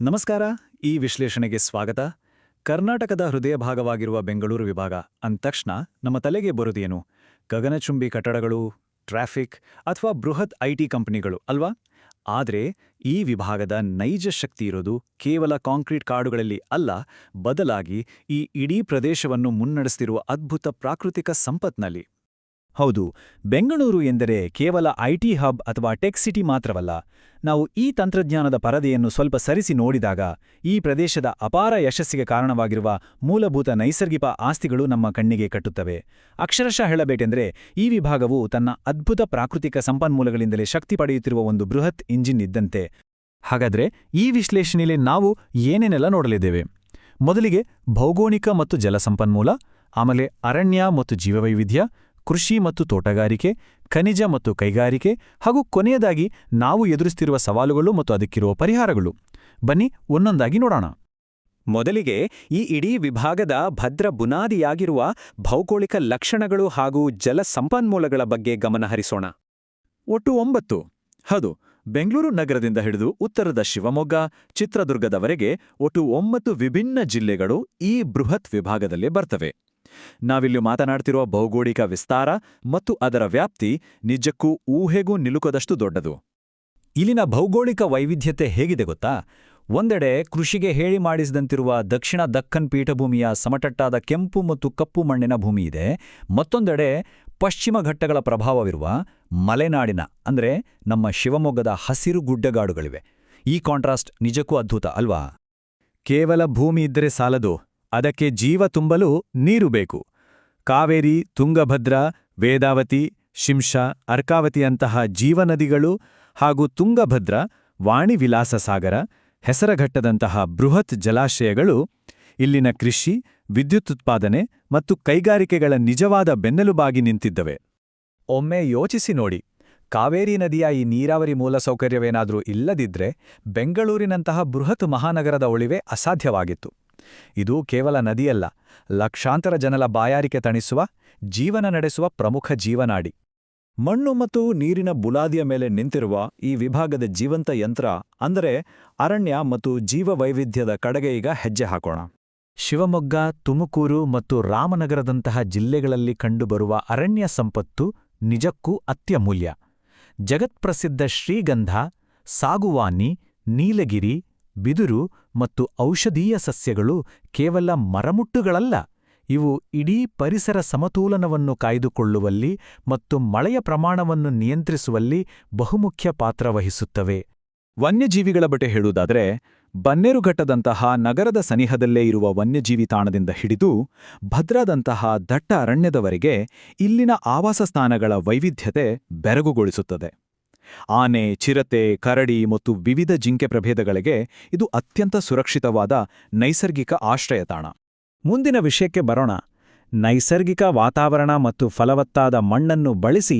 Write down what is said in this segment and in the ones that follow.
ನಮಸ್ಕಾರ. ಈ ವಿಶ್ಲೇಷಣೆಗೆ ಸ್ವಾಗತ. ಕರ್ನಾಟಕದ ಹೃದಯ ಭಾಗವಾಗಿರುವ ಬೆಂಗಳೂರು ವಿಭಾಗ ಅಂದತಕ್ಷಣ ನಮ್ಮ ತಲೆಗೆ ಬರುವುದೇನು? ಗಗನಚುಂಬಿ ಕಟ್ಟಡಗಳು, ಟ್ರಾಫಿಕ್ ಅಥವಾ ಬೃಹತ್ ಐಟಿ ಕಂಪನಿಗಳು ಅಲ್ವಾ? ಆದರೆ ಈ ವಿಭಾಗದ ನೈಜ ಶಕ್ತಿ ಇರೋದು ಕೇವಲ ಕಾಂಕ್ರೀಟ್ ಕಾಡುಗಳಲ್ಲಿ ಅಲ್ಲ, ಬದಲಾಗಿ ಈ ಇಡೀ ಪ್ರದೇಶವನ್ನು ಮುನ್ನಡೆಸ್ತಿರುವ ಅದ್ಭುತ ಪ್ರಾಕೃತಿಕ ಸಂಪತ್ನಲ್ಲಿ. ಹೌದು, ಬೆಂಗಳೂರು ಎಂದರೆ ಕೇವಲ ಐಟಿ ಹಬ್ ಅಥವಾ ಟೆಕ್ ಸಿಟಿ ಮಾತ್ರವಲ್ಲ. ನಾವು ಈ ತಂತ್ರಜ್ಞಾನದ ಪರದೆಯನ್ನು ಸ್ವಲ್ಪ ಸರಿಸಿ ನೋಡಿದಾಗ ಈ ಪ್ರದೇಶದ ಅಪಾರ ಯಶಸ್ಸಿಗೆ ಕಾರಣವಾಗಿರುವ ಮೂಲಭೂತ ನೈಸರ್ಗಿಕ ಆಸ್ತಿಗಳು ನಮ್ಮ ಕಣ್ಣಿಗೆ ಕಟ್ಟುತ್ತವೆ. ಅಕ್ಷರಶಃ ಹೇಳಬೇಕೆಂದರೆ ಈ ವಿಭಾಗವು ತನ್ನ ಅದ್ಭುತ ಪ್ರಾಕೃತಿಕ ಸಂಪನ್ಮೂಲಗಳಿಂದಲೇ ಶಕ್ತಿ ಪಡೆಯುತ್ತಿರುವ ಒಂದು ಬೃಹತ್ ಇಂಜಿನ್ ಇದ್ದಂತೆ. ಹಾಗಾದರೆ ಈ ವಿಶ್ಲೇಷಣೆಯಲ್ಲಿ ನಾವು ಏನೇನೆಲ್ಲ ನೋಡಲಿದ್ದೇವೆ? ಮೊದಲಿಗೆ ಭೌಗೋಳಿಕ ಮತ್ತು ಜಲಸಂಪನ್ಮೂಲ, ಆಮೇಲೆ ಅರಣ್ಯ ಮತ್ತು ಜೀವವೈವಿಧ್ಯ, ಕೃಷಿ ಮತ್ತು ತೋಟಗಾರಿಕೆ, ಖನಿಜ ಮತ್ತು ಕೈಗಾರಿಕೆ, ಹಾಗೂ ಕೊನೆಯದಾಗಿ ನಾವು ಎದುರಿಸುತ್ತಿರುವ ಸವಾಲುಗಳು ಮತ್ತು ಅದಕ್ಕಿರುವ ಪರಿಹಾರಗಳು. ಬನ್ನಿ ಒಂದೊಂದಾಗಿ ನೋಡೋಣ. ಮೊದಲಿಗೆ ಈ ಇಡೀ ವಿಭಾಗದ ಭದ್ರ ಬುನಾದಿಯಾಗಿರುವ ಭೌಗೋಳಿಕ ಲಕ್ಷಣಗಳು ಹಾಗೂ ಜಲ ಸಂಪನ್ಮೂಲಗಳ ಬಗ್ಗೆ ಗಮನಹರಿಸೋಣ. ಒಟ್ಟು 9. ಹೌದು, ಬೆಂಗಳೂರು ನಗರದಿಂದ ಹಿಡಿದು ಉತ್ತರದ ಶಿವಮೊಗ್ಗ, ಚಿತ್ರದುರ್ಗದವರೆಗೆ ಒಟ್ಟು 9 ವಿಭಿನ್ನ ಜಿಲ್ಲೆಗಳು ಈ ಬೃಹತ್ ವಿಭಾಗದಲ್ಲೇ ಬರ್ತವೆ. ನಾವಿಲ್ಲಿ ಮಾತನಾಡ್ತಿರುವ ಭೌಗೋಳಿಕ ವಿಸ್ತಾರ ಮತ್ತು ಅದರ ವ್ಯಾಪ್ತಿ ನಿಜಕ್ಕೂ ಊಹೆಗೂ ನಿಲುಕದಷ್ಟು ದೊಡ್ಡದು. ಇಲ್ಲಿನ ಭೌಗೋಳಿಕ ವೈವಿಧ್ಯತೆ ಹೇಗಿದೆ ಗೊತ್ತಾ? ಒಂದೆಡೆ ಕೃಷಿಗೆ ಹೇಳಿ ಮಾಡಿಸಿದಂತಿರುವ ದಕ್ಷಿಣ ದಕ್ಕನ್ ಪೀಠಭೂಮಿಯ ಸಮತಟ್ಟಾದ ಕೆಂಪು ಮತ್ತು ಕಪ್ಪು ಮಣ್ಣಿನ ಭೂಮಿಯಿದೆ. ಮತ್ತೊಂದೆಡೆ ಪಶ್ಚಿಮ ಘಟ್ಟಗಳ ಪ್ರಭಾವವಿರುವ ಮಲೆನಾಡಿನ ಅಂದ್ರೆ ನಮ್ಮ ಶಿವಮೊಗ್ಗದ ಹಸಿರು ಗುಡ್ಡಗಾಡುಗಳಿವೆ. ಈ ಕಾಂಟ್ರಾಸ್ಟ್ ನಿಜಕ್ಕೂ ಅದ್ಭುತ ಅಲ್ವಾ? ಕೇವಲ ಭೂಮಿ ಇದ್ದರೆ ಸಾಲದು, ಅದಕ್ಕೆ ಜೀವ ತುಂಬಲು ನೀರು ಬೇಕು. ಕಾವೇರಿ, ತುಂಗಭದ್ರಾ, ವೇದಾವತಿ, ಶಿಂಷಾ, ಅರ್ಕಾವತಿಯಂತಹ ಜೀವನದಿಗಳು ಹಾಗೂ ತುಂಗಭದ್ರಾ, ವಾಣಿವಿಲಾಸ ಸಾಗರ, ಹೆಸರಘಟ್ಟದಂತಹ ಬೃಹತ್ ಜಲಾಶಯಗಳು ಇಲ್ಲಿನ ಕೃಷಿ, ವಿದ್ಯುತ್ ಉತ್ಪಾದನೆ ಮತ್ತು ಕೈಗಾರಿಕೆಗಳ ನಿಜವಾದ ಬೆನ್ನೆಲುಬಾಗಿ ನಿಂತಿದ್ದವೆ. ಒಮ್ಮೆ ಯೋಚಿಸಿ ನೋಡಿ, ಕಾವೇರಿ ನದಿಯ ಈ ನೀರಾವರಿ ಮೂಲಸೌಕರ್ಯವೇನಾದರೂ ಇಲ್ಲದಿದ್ರೆ ಬೆಂಗಳೂರಿನಂತಹ ಬೃಹತ್ ಮಹಾನಗರದ ಉಳಿವೆ ಅಸಾಧ್ಯವಾಗಿತ್ತು. ಇದು ಕೇವಲ ನದಿಯಲ್ಲ, ಲಕ್ಷಾಂತರ ಜನರ ಬಾಯಾರಿಕೆ ತಣಿಸುವ, ಜೀವನ ನಡೆಸುವ ಪ್ರಮುಖ ಜೀವನಾಡಿ. ಮಣ್ಣು ಮತ್ತು ನೀರಿನ ಬುಲಾದಿಯ ಮೇಲೆ ನಿಂತಿರುವ ಈ ವಿಭಾಗದ ಜೀವಂತ ಯಂತ್ರ ಅಂದರೆ ಅರಣ್ಯ ಮತ್ತು ಜೀವವೈವಿಧ್ಯದ ಕಡೆಗೆ ಈಗ ಹೆಜ್ಜೆ ಹಾಕೋಣ. ಶಿವಮೊಗ್ಗ, ತುಮಕೂರು ಮತ್ತು ರಾಮನಗರದಂತಹ ಜಿಲ್ಲೆಗಳಲ್ಲಿ ಕಂಡುಬರುವ ಅರಣ್ಯ ಸಂಪತ್ತು ನಿಜಕ್ಕೂ ಅತ್ಯಮೂಲ್ಯ. ಜಗತ್ಪ್ರಸಿದ್ಧ ಶ್ರೀಗಂಧ, ಸಾಗುವಾನಿ, ನೀಲಗಿರಿ, ಬಿದುರು ಮತ್ತು ಔಷಧೀಯ ಸಸ್ಯಗಳು ಕೇವಲ ಮರಮುಟ್ಟುಗಳಲ್ಲ, ಇವು ಇಡೀ ಪರಿಸರ ಸಮತೋಲನವನ್ನು ಕಾಯ್ದುಕೊಳ್ಳುವಲ್ಲಿ ಮತ್ತು ಮಳೆಯ ಪ್ರಮಾಣವನ್ನು ನಿಯಂತ್ರಿಸುವಲ್ಲಿ ಬಹುಮುಖ್ಯ ಪಾತ್ರ ವಹಿಸುತ್ತವೆ. ವನ್ಯಜೀವಿಗಳ ಬಗ್ಗೆ ಹೇಳುವುದಾದರೆ, ಬನ್ನೇರುಘಟ್ಟದಂತಹ ನಗರದ ಸನಿಹದಲ್ಲೇ ಇರುವ ವನ್ಯಜೀವಿ ತಾಣದಿಂದ ಹಿಡಿದು ಭದ್ರಾದಂತಹ ದಟ್ಟ ಅರಣ್ಯದವರೆಗೆ ಇಲ್ಲಿನ ಆವಾಸಸ್ಥಾನಗಳ ವೈವಿಧ್ಯತೆ ಬೆರಗುಗೊಳಿಸುತ್ತದೆ. ಆನೆ, ಚಿರತೆ, ಕರಡಿ ಮತ್ತು ವಿವಿಧ ಜಿಂಕೆ ಪ್ರಭೇದಗಳಿಗೆ ಇದು ಅತ್ಯಂತ ಸುರಕ್ಷಿತವಾದ ನೈಸರ್ಗಿಕ ಆಶ್ರಯತಾಣ. ಮುಂದಿನ ವಿಷಯಕ್ಕೆ ಬರೋಣ. ನೈಸರ್ಗಿಕ ವಾತಾವರಣ ಮತ್ತು ಫಲವತ್ತಾದ ಮಣ್ಣನ್ನು ಬಳಸಿ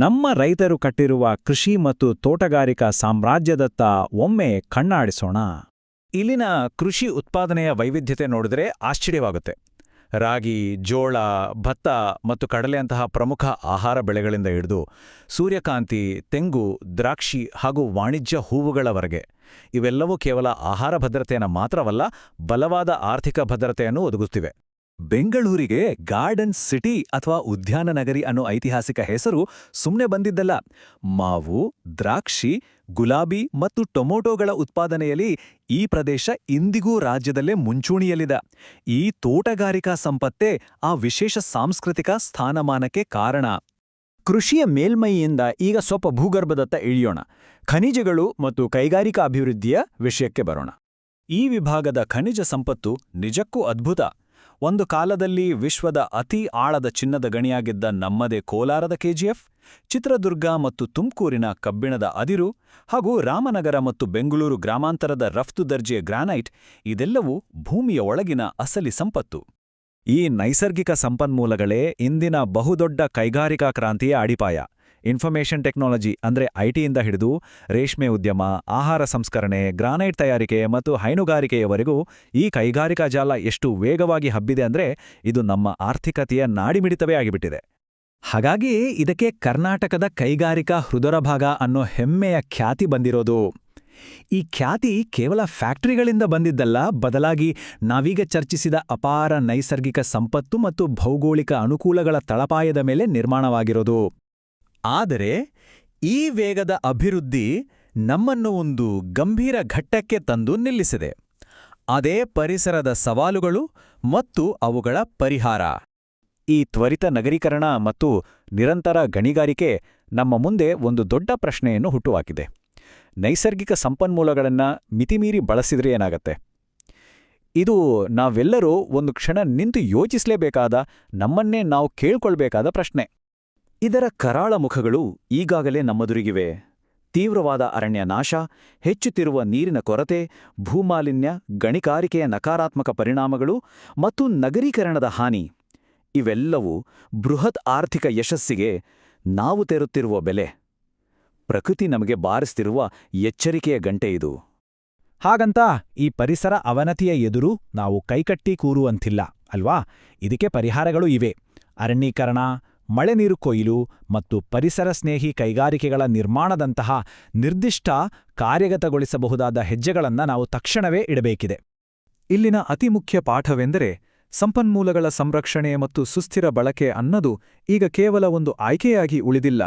ನಮ್ಮ ರೈತರು ಕಟ್ಟಿರುವ ಕೃಷಿ ಮತ್ತು ತೋಟಗಾರಿಕಾ ಸಾಮ್ರಾಜ್ಯದತ್ತ ಒಮ್ಮೆ ಕಣ್ಣಾಡಿಸೋಣ. ಇಲ್ಲಿನ ಕೃಷಿ ಉತ್ಪಾದನೆಯ ವೈವಿಧ್ಯತೆ ನೋಡಿದ್ರೆ ಆಶ್ಚರ್ಯವಾಗುತ್ತೆ. ರಾಗಿ, ಜೋಳ, ಭತ್ತ ಮತ್ತು ಕಡಲೆಯಂತಹ ಪ್ರಮುಖ ಆಹಾರ ಬೆಳೆಗಳಿಂದ ಹಿಡಿದು ಸೂರ್ಯಕಾಂತಿ, ತೆಂಗು, ದ್ರಾಕ್ಷಿ ಹಾಗೂ ವಾಣಿಜ್ಯ ಹೂವುಗಳವರೆಗೆ ಇವೆಲ್ಲವೂ ಕೇವಲ ಆಹಾರ ಭದ್ರತೆಯನ್ನು ಮಾತ್ರವಲ್ಲ, ಬಲವಾದ ಆರ್ಥಿಕ ಭದ್ರತೆಯನ್ನು ಒದಗಿಸುತ್ತಿವೆ. ಬೆಂಗಳೂರಿಗೆ ಗಾರ್ಡನ್ ಸಿಟಿ ಅಥವಾ ಉದ್ಯಾನ ನಗರಿ ಅನ್ನೋ ಐತಿಹಾಸಿಕ ಹೆಸರು ಸುಮ್ಮನೆ ಬಂದಿದ್ದಲ್ಲ. ಮಾವು, ದ್ರಾಕ್ಷಿ, ಗುಲಾಬಿ ಮತ್ತು ಟೊಮೊಟೊಗಳ ಉತ್ಪಾದನೆಯಲ್ಲಿ ಈ ಪ್ರದೇಶ ಇಂದಿಗೂ ರಾಜ್ಯದಲ್ಲೇ ಮುಂಚೂಣಿಯಲ್ಲಿದೆ. ಈ ತೋಟಗಾರಿಕಾ ಸಂಪತ್ತೇ ಆ ವಿಶೇಷ ಸಾಂಸ್ಕೃತಿಕ ಸ್ಥಾನಮಾನಕ್ಕೆ ಕಾರಣ. ಕೃಷಿಯ ಮೇಲ್ಮೈಯಿಂದ ಈಗ ಸ್ವಲ್ಪ ಭೂಗರ್ಭದತ್ತ ಇಳಿಯೋಣ. ಖನಿಜಗಳು ಮತ್ತು ಕೈಗಾರಿಕಾ ಅಭಿವೃದ್ಧಿಯ ವಿಷಯಕ್ಕೆ ಬರೋಣ. ಈ ವಿಭಾಗದ ಖನಿಜ ಸಂಪತ್ತು ನಿಜಕ್ಕೂ ಅದ್ಭುತ. ಒಂದು ಕಾಲದಲ್ಲಿ ವಿಶ್ವದ ಅತಿ ಆಳದ ಚಿನ್ನದ ಗಣಿಯಾಗಿದ್ದ ನಮ್ಮದೇ ಕೋಲಾರದ ಕೆಜಿಎಫ್, ಚಿತ್ರದುರ್ಗ ಮತ್ತು ತುಮಕೂರಿನ ಕಬ್ಬಿಣದ ಅದಿರು ಹಾಗೂ ರಾಮನಗರ ಮತ್ತು ಬೆಂಗಳೂರು ಗ್ರಾಮಾಂತರದ ರಫ್ತು ದರ್ಜೆಯ ಗ್ರಾನೈಟ್ ಇದೆಲ್ಲವೂ ಭೂಮಿಯ ಒಳಗಿನ ಅಸಲಿ ಸಂಪತ್ತು. ಈ ನೈಸರ್ಗಿಕ ಸಂಪನ್ಮೂಲಗಳೇ ಇಂದಿನ ಬಹುದೊಡ್ಡ ಕೈಗಾರಿಕಾ ಕ್ರಾಂತಿಯ ಅಡಿಪಾಯ. ಇನ್ಫಾರ್ಮೇಷನ್ ಟೆಕ್ನಾಲಜಿ ಅಂದರೆ ಐಟಿಯಿಂದ ಹಿಡಿದು ರೇಷ್ಮೆ ಉದ್ಯಮ, ಆಹಾರ ಸಂಸ್ಕರಣೆ, ಗ್ರಾನೈಟ್ ತಯಾರಿಕೆ ಮತ್ತು ಹೈನುಗಾರಿಕೆಯವರೆಗೂ ಈ ಕೈಗಾರಿಕಾ ಜಾಲ ಎಷ್ಟು ವೇಗವಾಗಿ ಹಬ್ಬಿದೆ ಅಂದರೆ ಇದು ನಮ್ಮ ಆರ್ಥಿಕತೆಯ ನಾಡಿಮಿಡಿತವೇ ಆಗಿಬಿಟ್ಟಿದೆ. ಹಾಗಾಗಿ ಇದಕ್ಕೆ ಕರ್ನಾಟಕದ ಕೈಗಾರಿಕಾ ಹೃದಯಭಾಗ ಅನ್ನೋ ಹೆಮ್ಮೆಯ ಖ್ಯಾತಿ ಬಂದಿರೋದು. ಈ ಖ್ಯಾತಿ ಕೇವಲ ಫ್ಯಾಕ್ಟರಿಗಳಿಂದ ಬಂದಿದ್ದಲ್ಲ, ಬದಲಾಗಿ ನಾವೀಗ ಚರ್ಚಿಸಿದ ಅಪಾರ ನೈಸರ್ಗಿಕ ಸಂಪತ್ತು ಮತ್ತು ಭೌಗೋಳಿಕ ಅನುಕೂಲಗಳ ತಳಪಾಯದ ಮೇಲೆ ನಿರ್ಮಾಣವಾಗಿರೋದು. ಆದರೆ ಈ ವೇಗದ ಅಭಿವೃದ್ಧಿ ನಮ್ಮನ್ನು ಒಂದು ಗಂಭೀರ ಘಟ್ಟಕ್ಕೆ ತಂದು ನಿಲ್ಲಿಸಿದೆ. ಅದೇ ಪರಿಸರದ ಸವಾಲುಗಳು ಮತ್ತು ಅವುಗಳ ಪರಿಹಾರ. ಈ ತ್ವರಿತ ನಗರೀಕರಣ ಮತ್ತು ನಿರಂತರ ಗಣಿಗಾರಿಕೆ ನಮ್ಮ ಮುಂದೆ ಒಂದು ದೊಡ್ಡ ಪ್ರಶ್ನೆಯನ್ನು ಹುಟ್ಟುಹಾಕಿದೆ. ನೈಸರ್ಗಿಕ ಸಂಪನ್ಮೂಲಗಳನ್ನು ಮಿತಿಮೀರಿ ಬಳಸಿದ್ರೆ ಏನಾಗತ್ತೆ? ಇದು ನಾವೆಲ್ಲರೂ ಒಂದು ಕ್ಷಣ ನಿಂತು ಯೋಚಿಸಲೇಬೇಕಾದ, ನಮ್ಮನ್ನೇ ನಾವು ಕೇಳ್ಕೊಳ್ಬೇಕಾದ ಪ್ರಶ್ನೆ. ಇದರ ಕರಾಳ ಮುಖಗಳು ಈಗಾಗಲೇ ನಮ್ಮದುರಿಗಿವೆ. ತೀವ್ರವಾದ ಅರಣ್ಯ ನಾಶ, ಹೆಚ್ಚುತ್ತಿರುವ ನೀರಿನ ಕೊರತೆ, ಭೂಮಾಲಿನ್ಯ, ಗಣಿಗಾರಿಕೆಯ ನಕಾರಾತ್ಮಕ ಪರಿಣಾಮಗಳು ಮತ್ತು ನಗರೀಕರಣದ ಹಾನಿ — ಇವೆಲ್ಲವೂ ಬೃಹತ್ ಆರ್ಥಿಕ ಯಶಸ್ಸಿಗೆ ನಾವು ತೆರುತ್ತಿರುವ ಬೆಲೆ. ಪ್ರಕೃತಿ ನಮಗೆ ಬಾರಿಸ್ತಿರುವ ಎಚ್ಚರಿಕೆಯ ಗಂಟೆ ಇದು. ಹಾಗಂತ ಈ ಪರಿಸರ ಅವನತಿಯ ಎದುರು ನಾವು ಕೈಕಟ್ಟಿ ಕೂರುವಂತಿಲ್ಲ ಅಲ್ವಾ? ಇದಕ್ಕೆ ಪರಿಹಾರಗಳು ಇವೆ. ಅರಣ್ಯೀಕರಣ, ಮಳೆ ನೀರು ಕೊಯ್ಲು ಮತ್ತು ಪರಿಸರ ಸ್ನೇಹಿ ಕೈಗಾರಿಕೆಗಳ ನಿರ್ಮಾಣದಂತಹ ನಿರ್ದಿಷ್ಟ ಕಾರ್ಯಗತಗೊಳಿಸಬಹುದಾದ ಹೆಜ್ಜೆಗಳನ್ನು ನಾವು ತಕ್ಷಣವೇ ಇಡಬೇಕಿದೆ. ಇಲ್ಲಿನ ಅತಿ ಮುಖ್ಯ ಪಾಠವೆಂದರೆ, ಸಂಪನ್ಮೂಲಗಳ ಸಂರಕ್ಷಣೆ ಮತ್ತು ಸುಸ್ಥಿರ ಬಳಕೆ ಅನ್ನೋದು ಈಗ ಕೇವಲ ಒಂದು ಆಯ್ಕೆಯಾಗಿ ಉಳಿದಿಲ್ಲ.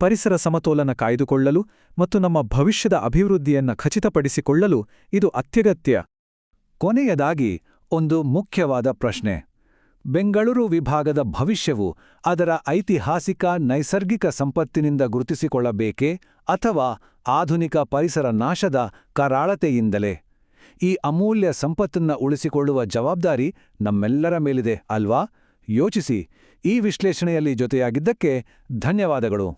ಪರಿಸರ ಸಮತೋಲನ ಕಾಯ್ದುಕೊಳ್ಳಲು ಮತ್ತು ನಮ್ಮ ಭವಿಷ್ಯದ ಅಭಿವೃದ್ಧಿಯನ್ನು ಖಚಿತಪಡಿಸಿಕೊಳ್ಳಲು ಇದು ಅತ್ಯಗತ್ಯ. ಕೊನೆಯದಾಗಿ ಒಂದು ಮುಖ್ಯವಾದ ಪ್ರಶ್ನೆ: ಬೆಂಗಳೂರು ವಿಭಾಗದ ಭವಿಷ್ಯವು ಅದರ ಐತಿಹಾಸಿಕ ನೈಸರ್ಗಿಕ ಸಂಪತ್ತಿನಿಂದ ಗುರುತಿಸಿಕೊಳ್ಳಬೇಕೇ ಅಥವಾ ಆಧುನಿಕ ಪರಿಸರ ನಾಶದ ಕರಾಳತೆಯಿಂದಲೇ? ಈ ಅಮೂಲ್ಯ ಸಂಪತ್ತನ್ನು ಉಳಿಸಿಕೊಳ್ಳುವ ಜವಾಬ್ದಾರಿ ನಮ್ಮೆಲ್ಲರ ಮೇಲಿದೆ ಅಲ್ವಾ? ಯೋಚಿಸಿ. ಈ ವಿಶ್ಲೇಷಣೆಯಲ್ಲಿ ಜೊತೆಯಾಗಿದ್ದಕ್ಕೆ ಧನ್ಯವಾದಗಳು.